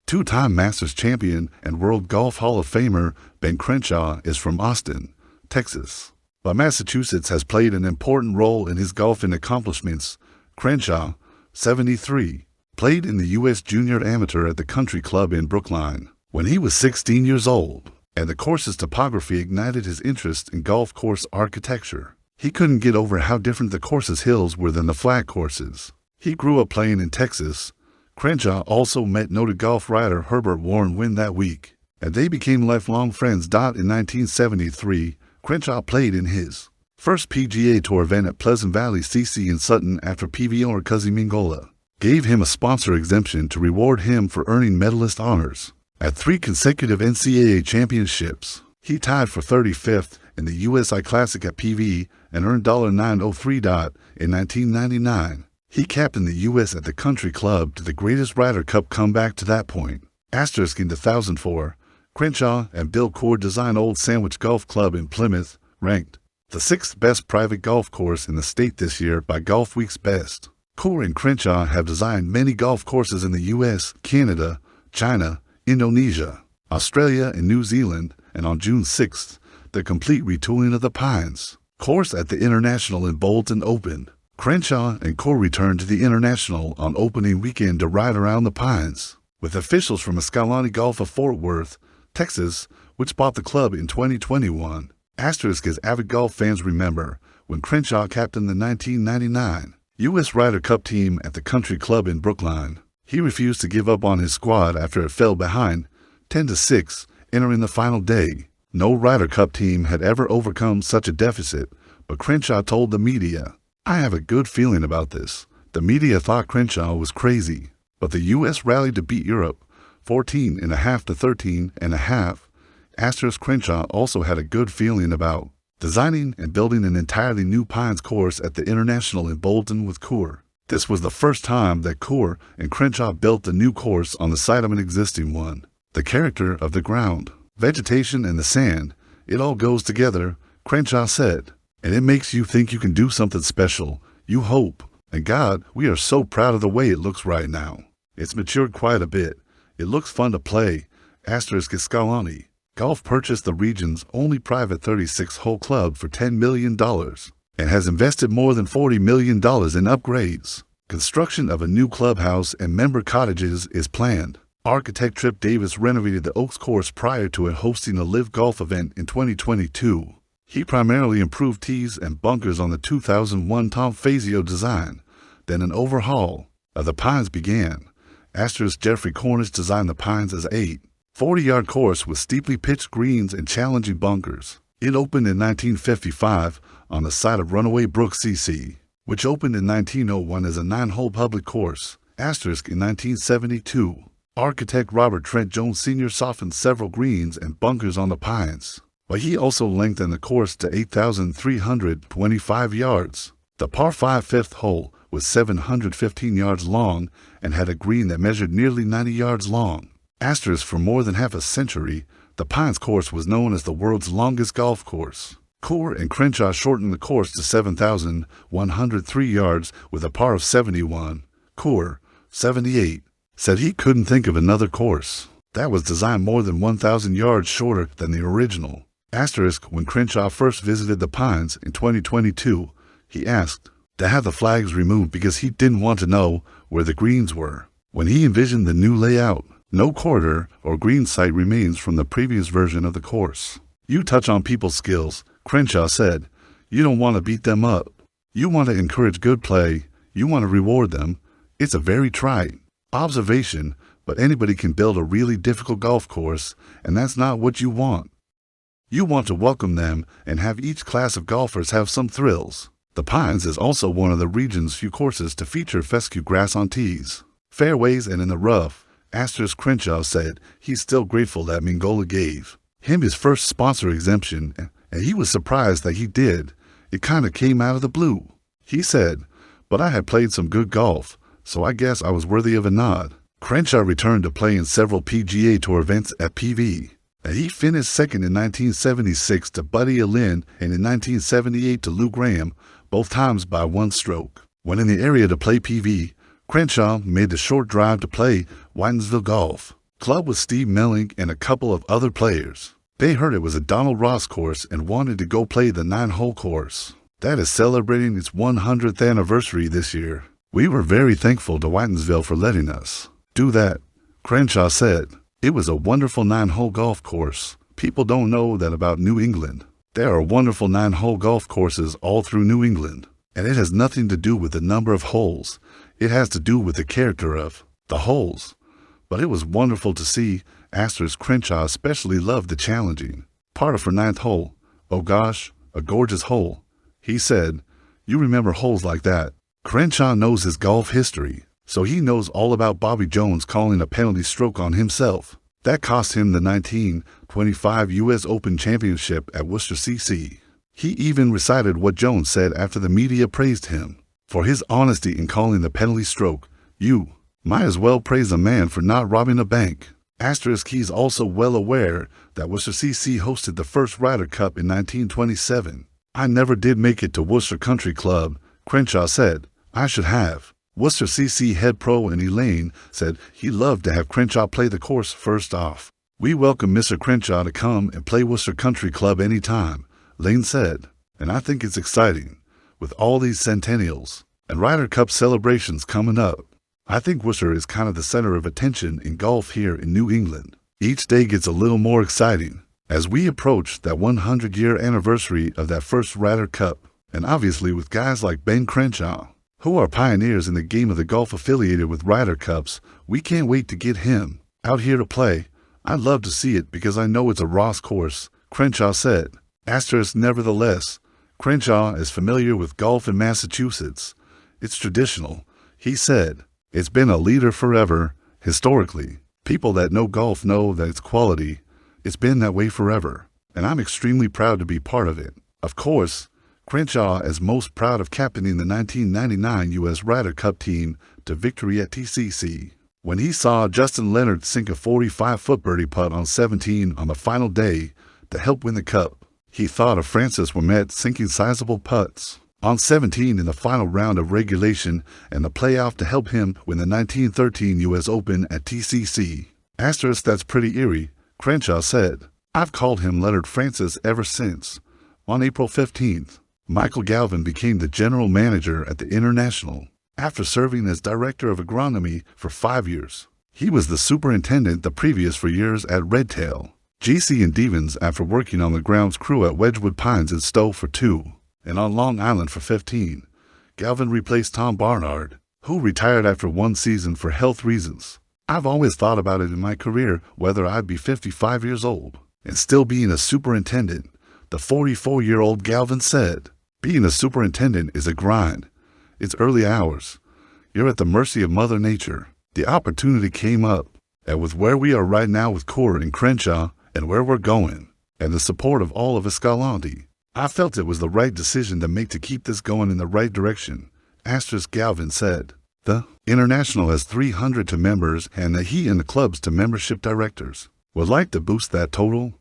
Two-time Masters champion and World Golf Hall of Famer Ben Crenshaw is from Austin, Texas. While Massachusetts has played an important role in his golfing accomplishments, Crenshaw, 73, played in the U.S. Junior Amateur at the Country Club in Brookline when he was 16 years old, and the course's topography ignited his interest in golf course architecture. He couldn't get over how different the course's hills were than the flat courses. He grew up playing in Texas. Crenshaw also met noted golf writer Herbert Warren Wynn that week, and they became lifelong friends. In 1973, Crenshaw played in his first PGA Tour event at Pleasant Valley CC in Sutton after PV owner Cuzzy Mingola gave him a sponsor exemption to reward him for earning medalist honors at 3 consecutive NCAA championships. He tied for 35th in the USI Classic at PV and earned $903. In 1999, he captained the U.S. at the Country Club to the greatest Ryder Cup comeback to that point. In 2004, Crenshaw and Bill Coore designed Old Sandwich Golf Club in Plymouth, ranked the 6th best private golf course in the state this year by Golfweek's Best. Coore and Crenshaw have designed many golf courses in the U.S., Canada, China, Indonesia, Australia, and New Zealand, and on June 6th, the complete retooling of the Pines course at the International in Bolton opened. Crenshaw and Coore returned to the International on opening weekend to ride around the Pines with officials from Escalante Golf of Fort Worth, Texas, which bought the club in 2021. As avid golf fans remember, when Crenshaw captained the 1999 U.S. Ryder Cup team at the Country Club in Brookline, he refused to give up on his squad after it fell behind 10-6 entering the final day. No Ryder Cup team had ever overcome such a deficit, but Crenshaw told the media, "I have a good feeling about this." The media thought Crenshaw was crazy, but the U.S. rallied to beat Europe 14.5 to 13.5. Crenshaw also had a good feeling about designing and building an entirely new Pines course at the International in Bolton with Coore. This was the first time that Coore and Crenshaw built a new course on the site of an existing one. The character of the ground, vegetation, and the sand, it all goes together, Crenshaw said, and it makes you think you can do something special. You hope. And God, we are so proud of the way it looks right now. It's matured quite a bit. It looks fun to play. Escalante Golf purchased the region's only private 36-hole club for $10 million and has invested more than $40 million in upgrades. Construction of a new clubhouse and member cottages is planned. Architect Trip Davis renovated the Oaks course prior to it hosting a live golf event in 2022. He primarily improved tees and bunkers on the 2001 Tom Fazio design. Then an overhaul of the Pines began. Jeffrey Cornish designed the Pines as a 40-yard course with steeply pitched greens and challenging bunkers. It opened in 1955 on the site of Runaway Brook CC, which opened in 1901 as a 9-hole public course. In 1972, architect Robert Trent Jones Sr. softened several greens and bunkers on the Pines, but he also lengthened the course to 8,325 yards. The par 5 fifth hole was 715 yards long and had a green that measured nearly 90 yards long. For more than half a century, the Pines course was known as the world's longest golf course. Coore and Crenshaw shortened the course to 7,103 yards with a par of 71. Coore, 78, said he couldn't think of another course that was designed more than 1,000 yards shorter than the original. When Crenshaw first visited the Pines in 2022, he asked to have the flags removed because he didn't want to know where the greens were. When he envisioned the new layout, no corridor or green site remains from the previous version of the course. You touch on people's skills, Crenshaw said. You don't want to beat them up. You want to encourage good play. You want to reward them. It's a very trite observation, but anybody can build a really difficult golf course, and that's not what you want. You want to welcome them and have each class of golfers have some thrills. The Pines is also one of the region's few courses to feature fescue grass on tees, fairways, and in the rough. Crenshaw said he's still grateful that Mingola gave him his first sponsor exemption, and he was surprised that he did. It kind of came out of the blue. He said, "But I had played some good golf, so I guess I was worthy of a nod." Crenshaw returned to play in several PGA Tour events at PV. He finished second in 1976 to Buddy Allin and in 1978 to Lou Graham, both times by 1 stroke. When in the area to play PV, Crenshaw made the short drive to play Whitensville Golf. club with Steve Melling and a couple of other players. They heard it was a Donald Ross course and wanted to go play the 9-hole course. That is celebrating its 100th anniversary this year. We were very thankful to Whitensville for letting us do that, Crenshaw said. It was a wonderful 9-hole golf course. People don't know that about New England. There are wonderful 9-hole golf courses all through New England, and it has nothing to do with the number of holes. It has to do with the character of the holes. But it was wonderful to see. Crenshaw especially loved the challenging part of her 9th hole. Oh gosh, a gorgeous hole, he said. You remember holes like that. Crenshaw knows his golf history, so he knows all about Bobby Jones calling a penalty stroke on himself. That cost him the 1925 U.S. Open Championship at Worcester CC. He even recited what Jones said after the media praised him for his honesty in calling the penalty stroke. You might as well praise a man for not robbing a bank. He's also well aware that Worcester CC hosted the first Ryder Cup in 1927. I never did make it to Worcester Country Club, Crenshaw said. I should have. Worcester CC head pro and Elaine said he loved to have Crenshaw play the course first off. We welcome Mr. Crenshaw to come and play Worcester Country Club anytime, Lane said. And I think it's exciting, with all these centennials and Ryder Cup celebrations coming up. I think Worcester is kind of the center of attention in golf here in New England. Each day gets a little more exciting as we approach that 100-year anniversary of that first Ryder Cup, and obviously with guys like Ben Crenshaw, who are pioneers in the game of the golf affiliated with Ryder Cups. We can't wait to get him out here to play. I'd love to see it because I know it's a Ross course, Crenshaw said. Nevertheless, Crenshaw is familiar with golf in Massachusetts. It's traditional, he said. It's been a leader forever, historically. People that know golf know that it's quality. It's been that way forever, and I'm extremely proud to be part of it. Of course, Crenshaw is most proud of captaining the 1999 U.S. Ryder Cup team to victory at TCC. When he saw Justin Leonard sink a 45-foot birdie putt on 17 on the final day to help win the Cup, he thought of Francis Ouimet sinking sizable putts on 17 in the final round of regulation and the playoff to help him win the 1913 U.S. Open at TCC. That's pretty eerie, Crenshaw said. I've called him Leonard Francis ever since. On April 15th, Michael Galvin became the general manager at the International after serving as director of agronomy for 5 years. He was the superintendent the previous 4 years at Redtail, GC and Devens after working on the grounds crew at Wedgwood Pines in Stowe for 2. And on Long Island for 15. Galvin replaced Tom Barnard, who retired after 1 season for health reasons. I've always thought about it in my career whether I'd be 55 years old and still being a superintendent, the 44-year-old Galvin said. Being a superintendent is a grind. It's early hours. You're at the mercy of Mother Nature. The opportunity came up, and with where we are right now with Coore and Crenshaw and where we're going, and the support of all of Escalante, I felt it was the right decision to make to keep this going in the right direction, Galvin said. The International has 300 to members and he and the clubs to membership directors would like to boost that total